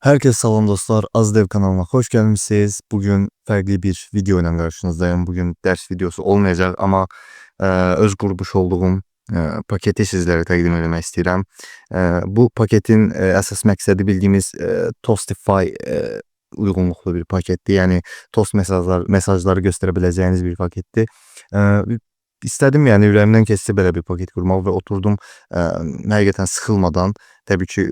Herkese salam dostlar, Azdev kanalına hoş gelmişsiniz. Bugün farklı bir video ile karşınızdayım. Bugün ders videosu olmayacak ama öz kurmuş olduğum paketi sizlere təqdim etmek istedim. Bu paketin əsas məqsədi bildiğimiz Tostify uygunluklu bir paketti. Yani tost mesajları gösterebileceğiniz bir paketti. E, İstedim yani ürəyimdən keçdi belə bir paket kurmaq və oturdum həqiqətən sıxılmadan, təbii ki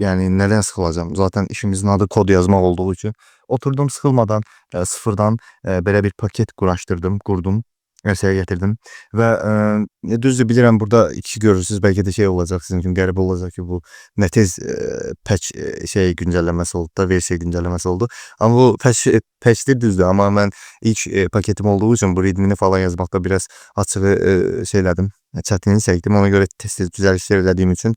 yani neden sıkılacağım? Zaten işimizin adı kod yazmak olduğu için. Oturdum sıkılmadan sıfırdan böyle bir paket kurdum. Versaya getirdim. Ve düzdür bilirəm burada iki görürsünüz. Belki de şey olacak sizin için garip olacak ki bu ne tez patch şey güncellemesi oldu da versiya güncellemesi oldu. Ama bu patch'tir düzdür ama ben ilk paketim olduğu için bu readme'ni falan yazmakta biraz açığı şeyledim. Çətinlik çəkdim. Ona göre tez düzəlişlər elədiyim üçün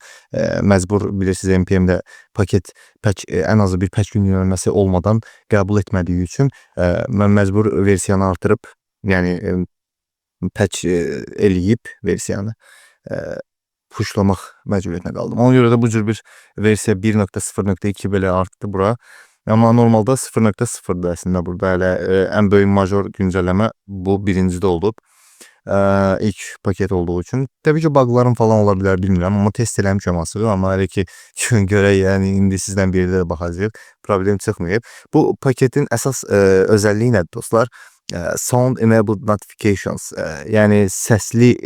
məcbur bilirsiniz NPM'də paket patch en azı bir patch güncelləməsi olmadan qəbul etmədiyi üçün mən məcbur versiyanı artırıb yəni patch eləyib versiyanı e, puşlamaq məcburiyyətinə qaldım. Ona görə də bu cür bir versiya 1.0.2 belə artdı bura. Amma normalda 0.0'dı əslində burada hələ ən böyük major güncəlləmə bu birincidə olub. İlk paket olduğu için. Tabii ki bug'larım falan olabilir bilmiyorum ama test eləmişəm açığı ama hele ki görək yani indi sizden biri də baxacağıq. Problem çıxmayıb. Bu paketin əsas özelliği nədir dostlar? Sound enabled notifications yani sesli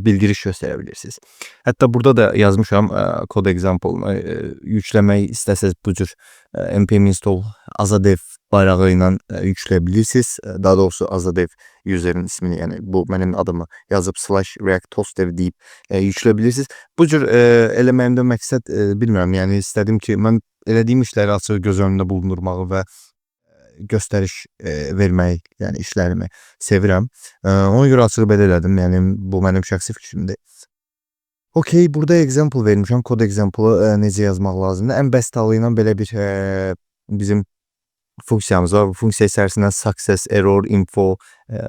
bildiriş gösterebilirsiniz. Hatta burada da yazmışam code example yüklemeyi istəsəz bu cür npm install azadev bayrağı ilə yükleyebilirsiniz. Daha doğrusu azadev user'in ismini yani bu benim adımı yazıp /react toastdev deyip yükleyebilirsiniz. Bu cür elememdə məqsəd bilmiyorum yani istedim ki ben elədiyim işləri açıq göz önündə bulundurmağı və gösteriş vermeyi yani işlerimi sevirəm. Ona göre açıq belə elədim. Yəni bu mənim şəxsi fikrimdir. Okey, burada example vermişəm. Kod example'ı necə yazmaq lazımdır. Ən bəsit halı ilə belə bir bizim funksiyamız var. Bu funksiya içərisindən success, error, info,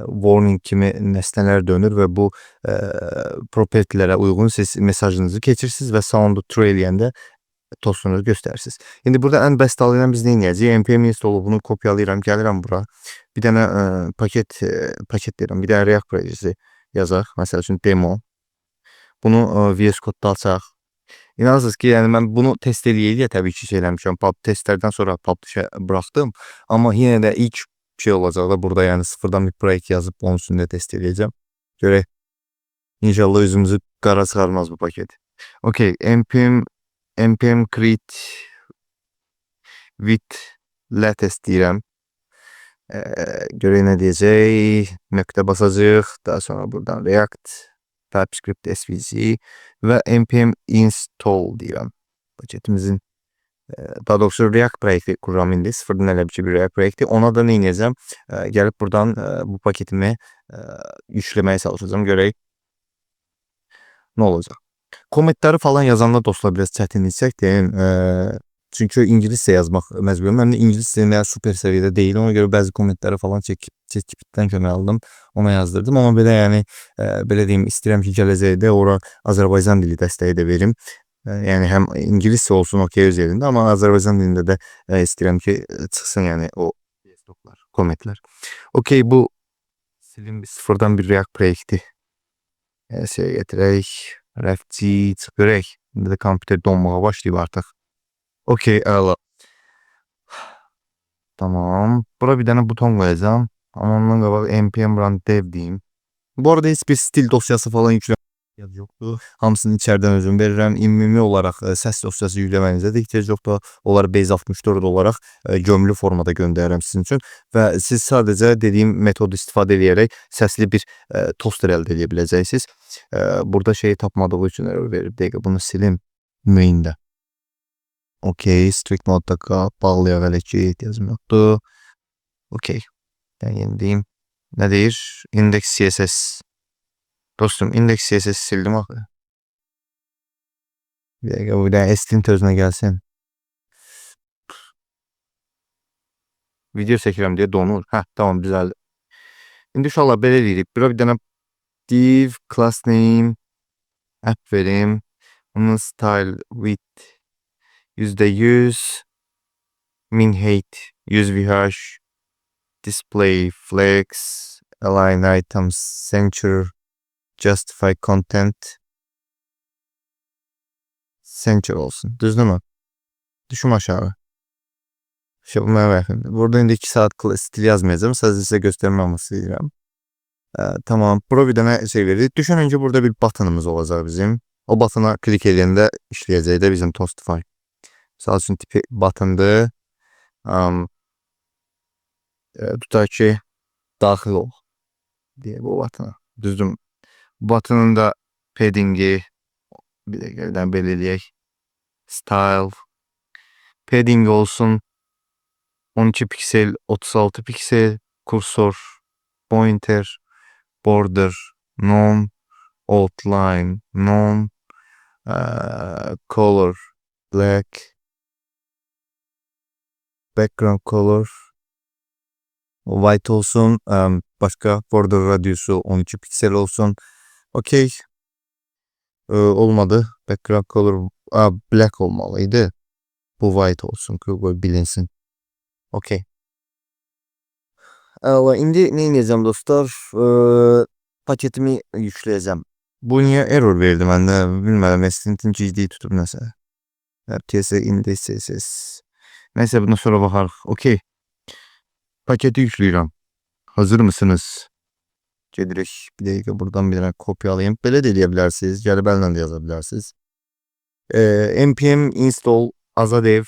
warning kimi nesneler dönür ve bu property'lərə uyğun siz mesajınızı keçirsiniz və sound'u true eləyəndə tostunuzu gösterirsiniz. Şimdi burada en basit alınan biz ne edeceğiz? npm install'u bunu kopyalayıram, gəlirəm bura. Bir dənə paket deyirəm. Bir dənə React projesi yazaq. Məsəl üçün demo. Bunu VS Code'da açaq. İnanırsınız ki yani ben bunu test eləyəyə təbii ki şey eləmişəm. Testlerden sonra publish'e bıraktım. Ama yine de ilk şey olacaq da burada yani sıfırdan bir proyekt yazıp onun üstünde test eləyəcəm. Görək. İnşallah yüzümüzü qara çıxarmaz bu paket. Okey. npm create with latest deyirəm. Görək nə deyəcək. Nöqtə basacağıq. Daha sonra buradan React, TypeScript SVC ve npm install deyirəm. Paketimizin daha doğrusu React projekti kururam indi. Sıfırdan elə bir React projekti. Ona da nə edəcəm? Gəlib buradan bu paketimi yükləməyə çalışacağım. Görək nə olacaq. Kommentləri falan yazanda dostlar biraz çətinlik çəkdim. Çünkü İngilizce yazmak mecburum. Ben de İngilizce veya süper seviyede değil. Ona göre bazı komentleri falan çekipten kömək aldım. Ona yazdırdım. Ama böyle yani böyle diyeyim istəyirəm ki gələcəkdə ora Azərbaycan dili dəstəyi də verim. Yani hem İngilizce olsun okey öz yerində ama Azərbaycan dilində də istəyirəm ki çıxsın yani o komentler. Okey bu silin bir sıfırdan bir React projekti. Şey getirək. Refçi görək. İndi də kompüter donmağa başlayıb artıq. Okey, əla. Tamam. Bura bir tane buton koyacağım. Ama ondan qabaq npm run dev diyeyim. Bu arada hiçbir stil dosyası falan yükleme yoktu. Hamısını içeriden özüm verirəm. Ümumi olarak ses dosyası yükləmənizə də ihtiyac yoxdur. Onları base 64 olarak gömülü formada göndərirəm sizin üçün. Və siz sadəcə dediyim metodu istifadə edərək səsli bir toster əldə edə biləcəksiniz. Burada şeyi tapmadığı üçün error verir. Dəqiqə bunu silim main'də. Okey, strict modda bağlayaq hələ ki ehtiyacım yoxdur. Okey. Ben yenileyim. Ne deyir? Index CSS. Dostum index CSS sildim axı. Bir dakika bu da stint özünə gəlsin. Video çəkirəm deyə donur. Hə, tamam düzəldi. İndi inşallah belə deyirik. Bura bir dənə div class name app verim. Onun style width %100 min height 100 VH, display flex, align items, censure, justify content, censure olsun. Düzdür mü? Düşüm aşağı. Şey olmaya bakın. Burada indi 2 saat stil yazmayacağım. Sadece size göstermem istedim. Tamam. Pro bir dənə şey verdik. Düşün önce burada bir buttonımız olacak bizim. O buttona klik edəndə işləyəcək də bizim Toastify. Misal üçün tipi buttondur. Tutaq ki daxil ol diye bu buttona. Düzdür. Buttonun da paddingi bir de gəldən belirləyək. Style. Padding olsun 12 piksel, 36 piksel, kursor, pointer, border, none, outline, none, color, black, background color, white olsun, başka border radiusu 12 piksel olsun. Okey. Olmadı. Background color black olmalıydı. Bu white olsun ki böyle bilinsin. Okey. İndi ne edeceğim dostlar? Paketimi yükleyeceğim. Bu niye error verdi ben de bilmiyorum. Estintin ciddi tutup neyse. RTS indi CSS. Neyse bundan sonra bakarız. Okey. Paketi yüklüyorum. Hazır mısınız? Direkt bir dakika buradan bir tane kopyalayayım. Böyle de diyebilirsiniz. Yani benimle de yazabilirsiniz. npm install azadev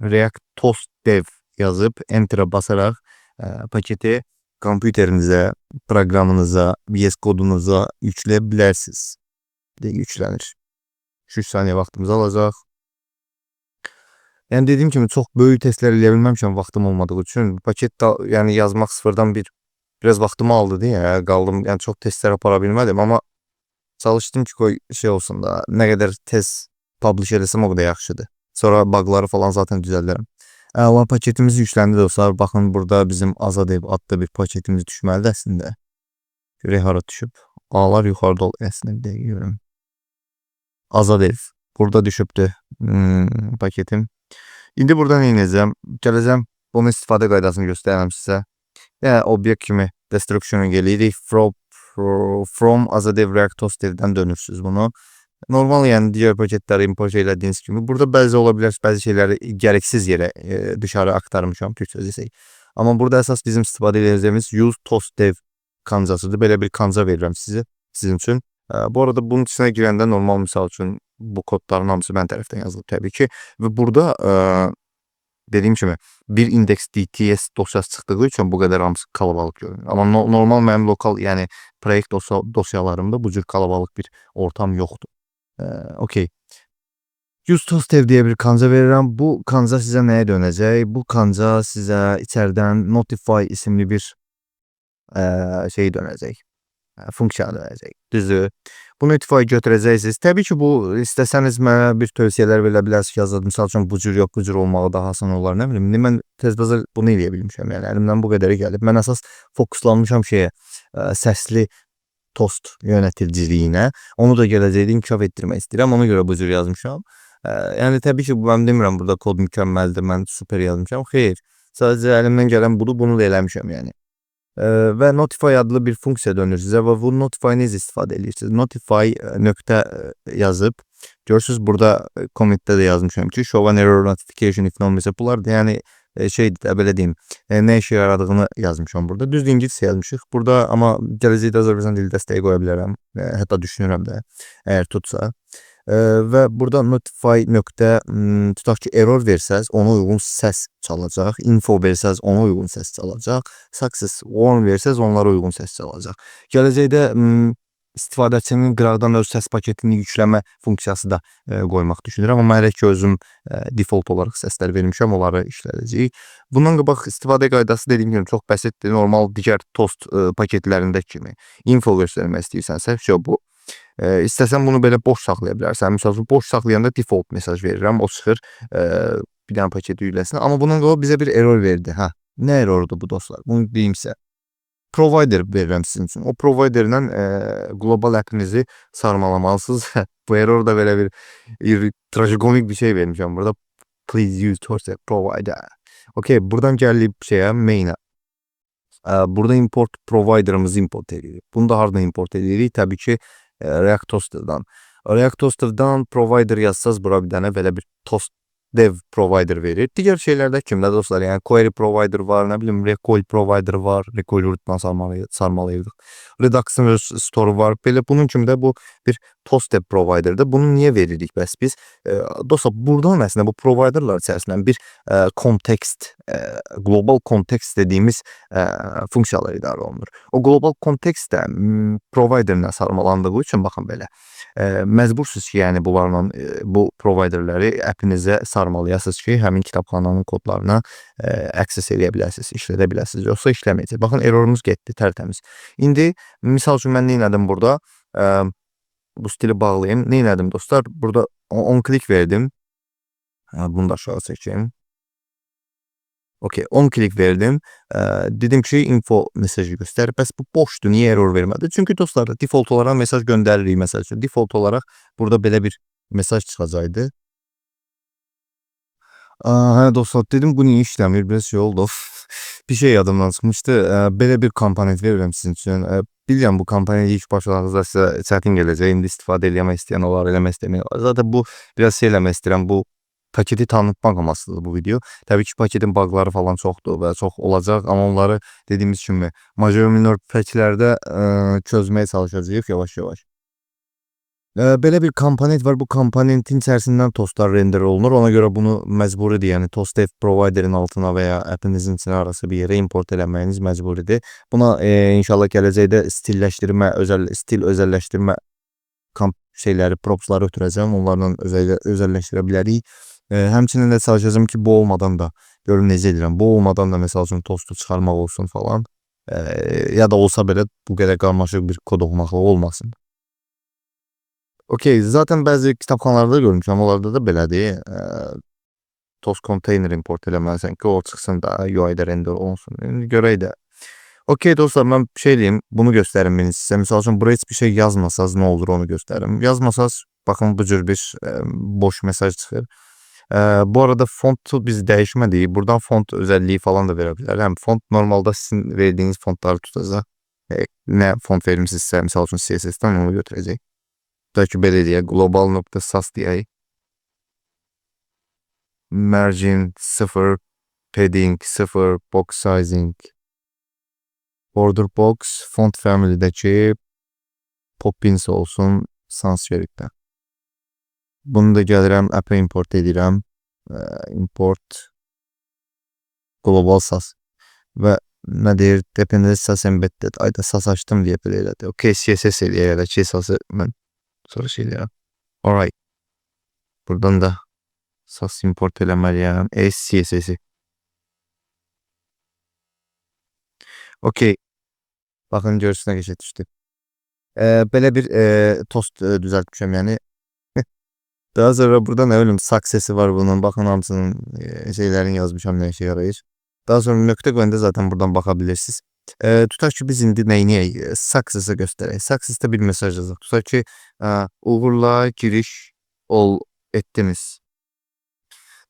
react toast dev yazıp enter'a basarak paketi kompüterinize, programınıza, VS kodunuza yükleyebilirsiniz. De yüklenir. 3 saniye vaktimiz alacak. Yani dediğim gibi çok böyük testler eləyebilməmişəm vaxtım olmadığı için. Paket da, yani yazmak sıfırdan biraz vaktimi aldı diye kaldım. Yani çok testler apara bilmədim ama çalıştım ki koy şey olsun da ne kadar test publish eləsəm o kadar yaxşıdır. Sonra bug'ları falan zaten düzəldirəm. Ama paketimiz yüklendi dostlar. Bakın burada bizim Azadev adlı bir paketimiz düşməlidir əslində. Görək hara düşüb. A'lar yuxarıda əslində bir dəqiqə görüm. Azadev. Burada düşübdü paketim. İndi burada ne edeceğim? Gələcəm. Bunun istifadə qaydasını göstərəm sizə. Yəni obyekt kimi destruction'a gelirik. From Azadev React Toast'dan dönürsünüz bunu. Normal yani diğer paketleri import elədiyiniz kimi. Burada bəzi olabilir, bəzi şeyleri gereksiz yere dışarı aktarmışam Türkçe desək. Ama burada esas bizim istifadə edəcəyimiz use toast dev kancasıdır. Belə bir kanca verirəm sizin için. Bu arada bunun içine girəndə normal misal üçün bu kodların hamısı mən tərəfdən yazılıb təbii ki. Ve burada dediğim kimi bir indeks DTS dosyası çıxdığı için bu kadar hamısı kalabalık görünür. Ama normal mənim lokal yani proyekt dosyalarımda bu cür kalabalık bir ortam yoktu. Okey. Use toast dev diye bir kanca verirəm. Bu kanca sizə nəyə dönəcək? Bu kanca sizə içeriden Notify isimli bir şey dönəcək. Funksiya dönəcək. Düzdür. Bu Notify götürəcəksiniz. Təbii ki bu istəsəniz mənə bir tövsiyələr verə bilərsiniz. Yazın. Misal üçün bu cür yox, bu cür olmağı daha asan olar. Nə bilim. Mən tez-tez bunu eləyə bilmişəm. Yəni əlimdən bu qədəri gəlib. Mən əsas fokuslanmışam şeyə, səsli toast yöneticiliyine. Onu da gələcəkdə inkişaf etdirmək istəyirəm. Ona görə bu cür yazmışam. Yəni təbii ki mən demirəm burada kod mükəmməldir, mən super yazmışam. Xeyr. Sadəcə əlimdən gələn budur, bunu da eləmişəm yəni. Ve Notify adlı bir funksiya dönür sizə və bu Notify necə istifadə edirsiniz? Notify nöqtə yazıb görürsüz burada comment'te de yazmışam ki show an error notification if non mesela bunlar da yani şey belə deyim ne işe yaradığını yazmışam burada. Düz İngilizce yazmışıq. Burada ama gələcəkdə Azərbaycan dili dəstəyi qoya bilərəm. Hətta düşünürəm də eğer tutsa. Ve burada notify nöqtə tutaq ki error versəz ona uyğun səs çalacaq. Info versəz ona uyğun səs çalacaq. Success warn versəz onlara uyğun səs çalacaq. Gələcəkdə istifadəçinin qıraqdan öz səs paketini yükləmə funksiyası da qoymaq düşünürəm. Amma hələ ki özüm default olaraq səslər vermişəm, onları işlədəcəyik. Bundan qabaq istifadə qaydası dediyim kimi çox bəsitdir. Normal digər toast paketlərindəki kimi. Info göstərmək istəyirsənsə, bu. İstəsən bunu belə boş saxlaya bilərsən. Məsələn, boş saxlayanda default mesaj verirəm, o çıxır. Bir dənə paket yükləsin. Amma bundan qabaq bizə bir error verdi. Nə errordur bu dostlar? Bunu deyim sizə. Provider verirəm sizin üçün. O providerlə global app'inizi sarmalamalısınız. Bu error da belə bir trajikomik bir şey vermişəm burada. please use Toastep provider. Okay, buradan gəlib şeyə, main'ə. Burada import provider'ımızı import edirik. Bunu da hardan import edirik? Təbii ki, React Toaster'dan. React Toaster'dan provider yazsaz bura bir dənə belə bir toast dev provider verir. Digər şeylərdə kimdə dostlar? Yəni query provider var, nə bilim recall provider var. Recall root'dan sarmalayırdıq. Redux store var. Belə bunun kimi də bu bir toast provider'dır. Bunu niyə veririk bəs biz? Dostlar, buradan əslində bu provider'lar içərisindən bir context, global context dediyimiz funksiyalar idarə olunur. O global context də provider'la sarmalandığı üçün baxın belə. Məcbursuz ki, yəni bunlarla bu providerləri app'inizə sarmalayasınız ki, həmin kitabxananın kodlarına access edə biləsiniz, işlədə biləsiniz. Yoxsa işləməyəcək. Baxın, errorumuz getdi, tərtəmiz. İndi misal üçün mən nə etdim burada? Bu stili bağlayayım. Nə etdim dostlar? Burada on click verdim. Bunu da aşağı çəkeyim. Okay, 10 klik verdim. Dedim ki info mesajı göster. Bəs bu boşdur. Niyə error vermədi? Çünki dostlar, default olaraq mesaj göndəririk məsəl üçün. Default olaraq burada belə bir mesaj çıxacaqdı. Hə dostlar, dedim bu niyə işləmir? Biraz şey oldu. Bir şey yadımdan çıxmışdı. Belə bir komponent verirəm sizin üçün. Bilirəm bu komponent ilk başlanğıcda sizə çətin gələcək. İndi istifadə eləmək istəyən olar, eləmək istəməyən olar. Zaten bu biraz şey eləmək istəyirəm. Bu paketi tanıtmaq amaçlıdır bu video. Təbii ki, paketin bug'ları falan çoxdur və çox olacaq, amma onları dediyimiz kimi major minor patchlərdə çözməyə çalışacağıq yavaş-yavaş. Belə bir komponent var. Bu komponentin içərisindən toastlar render olunur. Ona görə bunu məcburidir. Yəni Toastep provider'in altına və ya app'inizin içinə arası bir yerə import eləməyiniz məcburidir. Buna inşallah gələcəkdə stil özəlləşdirmə şeyləri, propsları ötürəcəm. Onlarla özəlləşdirə bilərik. Həmçinin də çalışacağım ki, bu olmadan da görün necə edirəm. Bu olmadan da məsəl üçün tostu çıxarmaq olsun falan. Ya da olsa belə bu qədər qarmaşıq bir kod oxumaqla olmasın. Okay, zaten bəzi kitabxanalarda görmüşəm, onlarda da belədir. Toast container import eləməlisən ki, o çıxsın da UI-də render olsun. Görək də. Okay dostlar, mən şey diyeyim, bunu göstərim ben sizə. Misal üçün buraya heç bir şey yazmasaz nə olur onu göstərim. Yazmasaz, baxın bu cür bir boş mesaj çıxır. Bu arada fontu biz dəyişmədik. Buradan font özəlliyi falan da verə bilər. Həm font normalda sizin verdiğiniz fontları tutacaq. Nə font vermişsinizsə, misal üçün CSS-dən onu götürəcək. Tutaq ki, belə deyək, global.sas deyək. Margin 0, padding 0, box sizing, border box, font family'dəki Poppins olsun, sans şerikdə. Bunu da gəlirəm, app'ə import edirəm. Import global sas. Və nə deyir? Dependent sas embedded. Ayda sas açdım deyə belə elədi. Okay, CSS eləyək elə ki, sası mən sonra şey eləyəm. Alright. Buradan da sas import eləməliyəm. CSS-i. Okay. Baxın, görürsünə keçə düşdü. Belə bir toast düzəltmişəm, yəni. Daha sonra burada nə bilim success'i var bunun. Baxın hamısının şeylərini yazmışam, nə işə yarayır. Daha sonra nöqtə qoyanda zaten buradan baxa bilirsiniz. Tutaq ki, biz indi nəyini success'ı göstərək. Success'da bir mesaj yazaq. Tutaq ki, uğurla giriş etdiniz.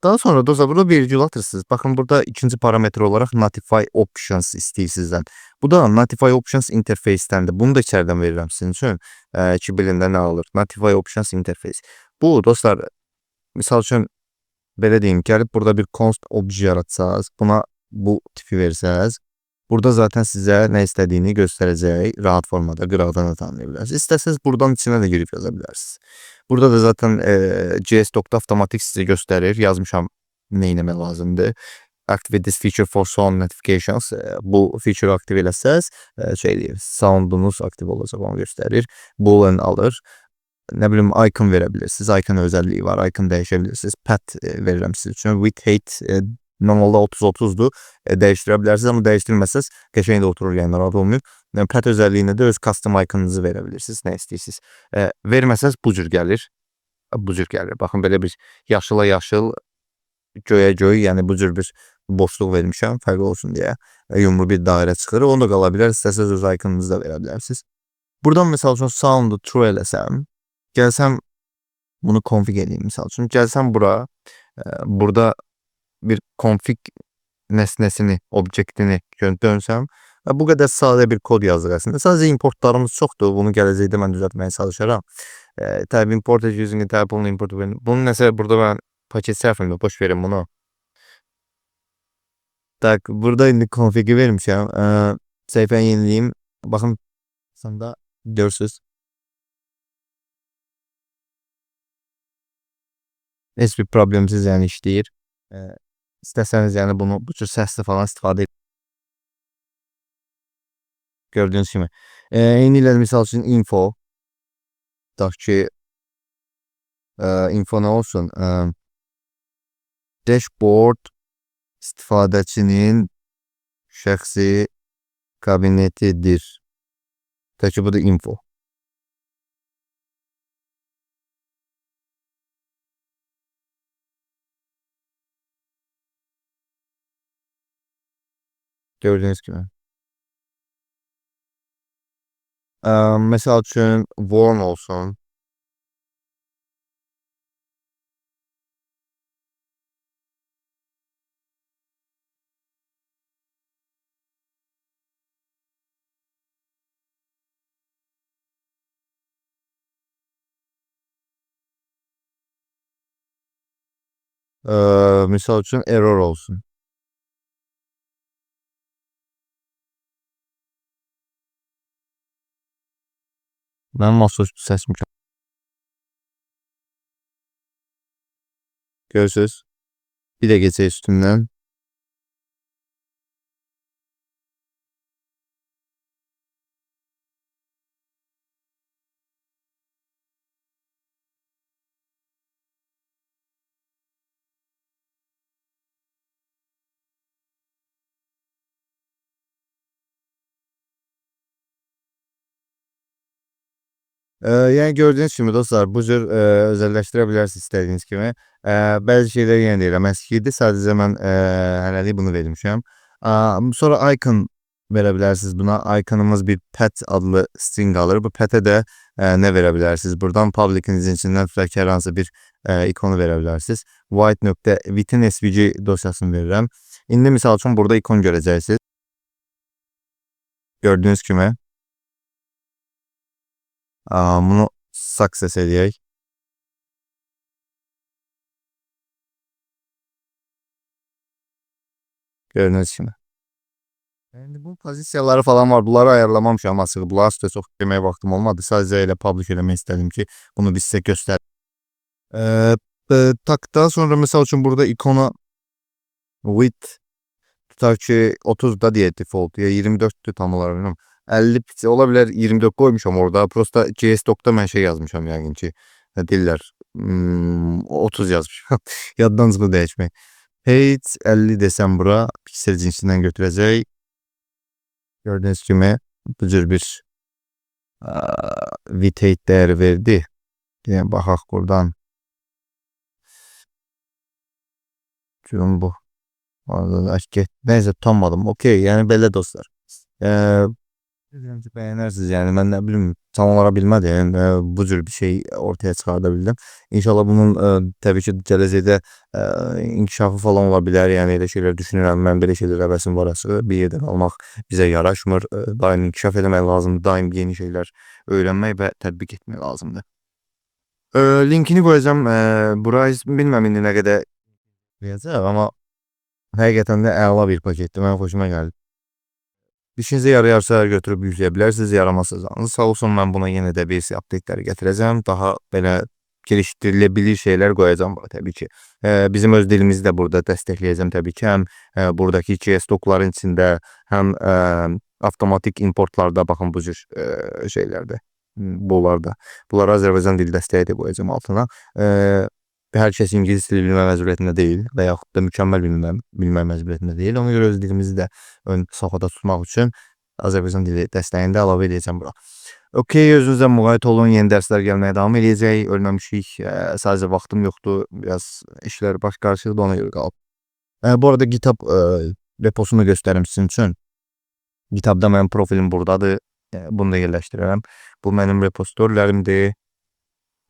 Daha sonra da burada virgül atırsınız. Baxın, burada ikinci parametre olarak Notify Options istəyir sizdən. Bu da Notify Options interface'dəndir. Bunu da içərdən verirəm sizin üçün. Ki bilində nə alır. Notify Options interface. Bu dostlar, misal üçün belə deyim, gəlib burada bir const obje yaratsaz, buna bu tipi versəz, burada zaten sizə nə istədiyini göstərəcək, rahat formada qıraqdan da tanıya bilərsiniz. İstəsəz buradan içinə də girib yaza bilərsiniz. Burada da zaten JS.automatic sizə göstərir, yazmışam nə etmək lazımdır. Activate this feature for sound notifications. Bu feature aktiv eləsəz, şey deyir, soundunuz aktiv olacaq, onu göstərir. Boolean alır. Nə bilim, icon verə bilirsiniz. Icon özəlliyi var. Icon dəyişə bilirsiniz. Path verirəm sizin üçün. Width, height normalda 30-30'dur. Dəyişdirə bilərsiniz, amma dəyişdirməsəz qəşəng də oturur, yəni rahat olmuyor. Path özəlliyində də öz custom iconunuzu verə bilirsiniz. Nə istəyirsiniz. Verməsəz bu cür gəlir. Bu cür gəlir. Baxın, belə bir yaşıla yaşıl, göyə göy, yəni bu cür bir boşluq vermişəm, fərqli olsun deyə. Yumru bir dairə çıxır. Onu da qala bilər. İstəsəz öz iconunuzu da verə bilərsiniz. Buradan məsəl üçün sound'u true eləsəm, gəlsəm bunu config edeyim misal üçün. Gəlsəm bura, Burada bir config nesnesini, objektini dönsəm, bu qədər sadə bir kod yazırıq əslində. Sadəcə importlarımız çoxdur. Bunu gələcəkdə mən düzəltməyə çalışaram. Tab import using tab only import. Bunun nəsə burada mən paket səhvimdir. Boş verin bunu. Tak, burada indi config'i vermişəm. Səhifəni yeniləyim. Baxın, sonda görürsüz. Heç bir problemsiz yəni işləyir. İstəsəniz yəni bunu bu cür səsli falan istifadə gördüğünüz kimi. Eynilə misal üçün info. Tutaq ki, info nə olsun? Dashboard istifadəçinin şəxsi kabinetidir. Tutaq ki, bu da info. Gördüğünüz gibi. Mesela üçün warn olsun. Misal üçün error olsun. Mənim masaüstü səsim görürsüz. Bir də geçək üstündən. Yəni gördüyünüz kimi dostlar, bu cür özəlləşdirə bilərsiniz istədiyiniz kimi. Bəzi şeylər yenə deyirəm, əskiydi. Sadəcə mən hələlik bunu vermişəm. Sonra icon verə bilərsiniz buna. Iconumuz bir pet adlı string alır. Bu petə də nə verə bilərsiniz? Buradan public'inizin içindən tutaq ki, hər hansı bir ikonu verə bilərsiniz. White.within svg dosyasını verirəm. İndi misal üçün burada ikon görəcəksiniz. Gördüyünüz kimi. Bunu success edək. Gördüyünüz kimi. Yəni bu pozisiyaları falan var. Bunları ayarlamamışam açığı. Bunları sizə çox deməyə vaxtım olmadı. Sadəcə elə publish eləmək istədim ki, bunu biz sizə göstərim. Daha sonra misal üçün burada ikona width tutaq ki 30 da deyək default ya 24'tü tam olaraq bilmirəm. 50 piksel ola bilər 24 qoymuşam orada. Prosta CS-Doc'da mən şey yazmışam yəqin ki. Nə deyirlər? 30 yazmışam. Yaddan çıxdı dəyişmək. Height 50 desəm bura piksel cinsindən götürəcək. Gördüğünüz gibi bu cür bir width height değeri verdi. Yine baxaq buradan. Çünkü bu. Neyse tutanmadım. Okey yani belə dostlar. Beğenirsiniz yani ben ne bileyim tam olarak bilmədim bu cür bir şey ortaya çıkardabildim. İnşallah bunun tabii ki gələcəkdə inkişafı falan ola bilər. Yəni elə şeylər düşünürəm. Mən belə şeylər həvəsim var açığı. Bir yerdən almaq bizə yaraşmır. Daim inkişaf etmək lazımdır. Daim yeni şeylər öyrənmək və tətbiq etmək lazımdır. Linkini qoyacağım. Burayı bilməm indi nə qədər qoyacaq amma həqiqətən də əla bir paketdir. Mənim xoşuma gəldi. İşinize yarayarsa götürüb yükləyə bilərsiniz, yaramazsa sağ olsun mən buna yenə də bir update'ləri gətirəcəm. Daha belə geliştirilebilir şeyler qoyacağım bura təbii ki. Bizim öz dilimizi də burada dəstəkləyəcəm təbii ki. Həm buradakı CS-Doc'ların içində, həm avtomatik importlarda baxın bu cür şeylərdə, bunlarda. Bunları Azərbaycan dili dəstəyi də qoyacağım altına. Hər kəs ingilis dili bilmə məcburiyyətində deyil və yaxud da mükəmməl bilmə məcburiyyətində deyil. Ona görə öz dilimizi də ön safhada tutmaq üçün Azərbaycan dili dəstəyini də əlavə edəcəm bura. Okey, özünüzə müğayət olun. Yeni dərslər gəlməyə davam edəcək. Ölməmişik. Sadəcə vaxtım yoxdur. Biraz işlər baş qarışıqdır, ona görə qalıb. Bu arada GitHub reposunu göstərim sizin üçün. GitHub'da mənim profilim buradadır. Bunu da yerləşdirərəm. Bu mənim repositorlərimdir.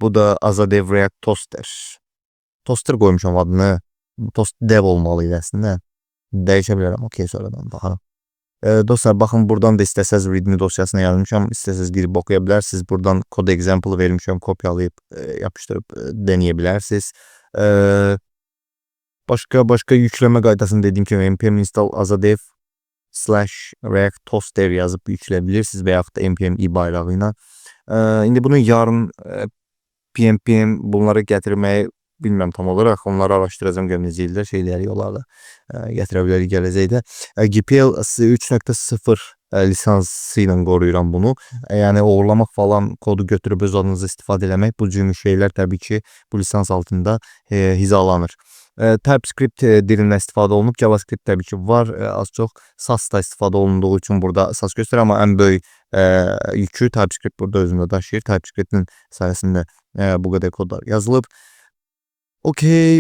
Bu da Azadev React Toaster. Toaster qoymuşam adını. Toast dev olmalı idi əslində. Dəyişə bilərəm. Okey, sonradan baxarım. Dostlar, baxın, buradan da istəsəz readme dosyasına yazmışam. İstəsəz girib oxuya bilərsiniz. Buradan kod example vermişəm. Kopyalayıb yapışdırıb deneyə bilərsiniz. Başka yükləmə qaydasını dediyim kimi npm install azadev /react toaster yazıb yükləyə bilirsiniz və yaxud da npm i bayrağı ilə. İndi bunu yarın pnpm bunları gətirməyi bilmirəm tam olaraq. Onları araşdıracağım, görəcəklər şeyləri yollarda gətirə bilərik gələcəkdə. GPL 3.0 lisansı ilə qoruyuram bunu. Yəni oğurlamaq falan, kodu götürüb öz adınıza istifadə eləmək, bu cür şeylər təbii ki bu lisans altında hizalanır. TypeScript dilindən istifadə olunub. JavaScript təbii ki var. Az çox SAS-da istifadə olunduğu üçün burada SAS göstərir, amma ən böyük yükü TypeScript burada özündə daşıyır. TypeScript-in sayəsində bu qədər kodlar yazılıb. Okey,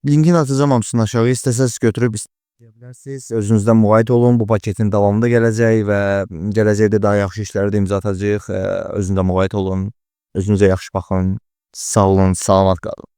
linkini atacağım hamısını aşağı. İstəsəz götürüb istəyə bilərsiniz. Özünüzdən müğayət olun. Bu paketin davamında gələcək və gələcəkdə daha yaxşı işləri də imza atacağıq. Özünüzdən müğayət olun. Özünüzə yaxşı baxın. Sağ olun, salamat qalın.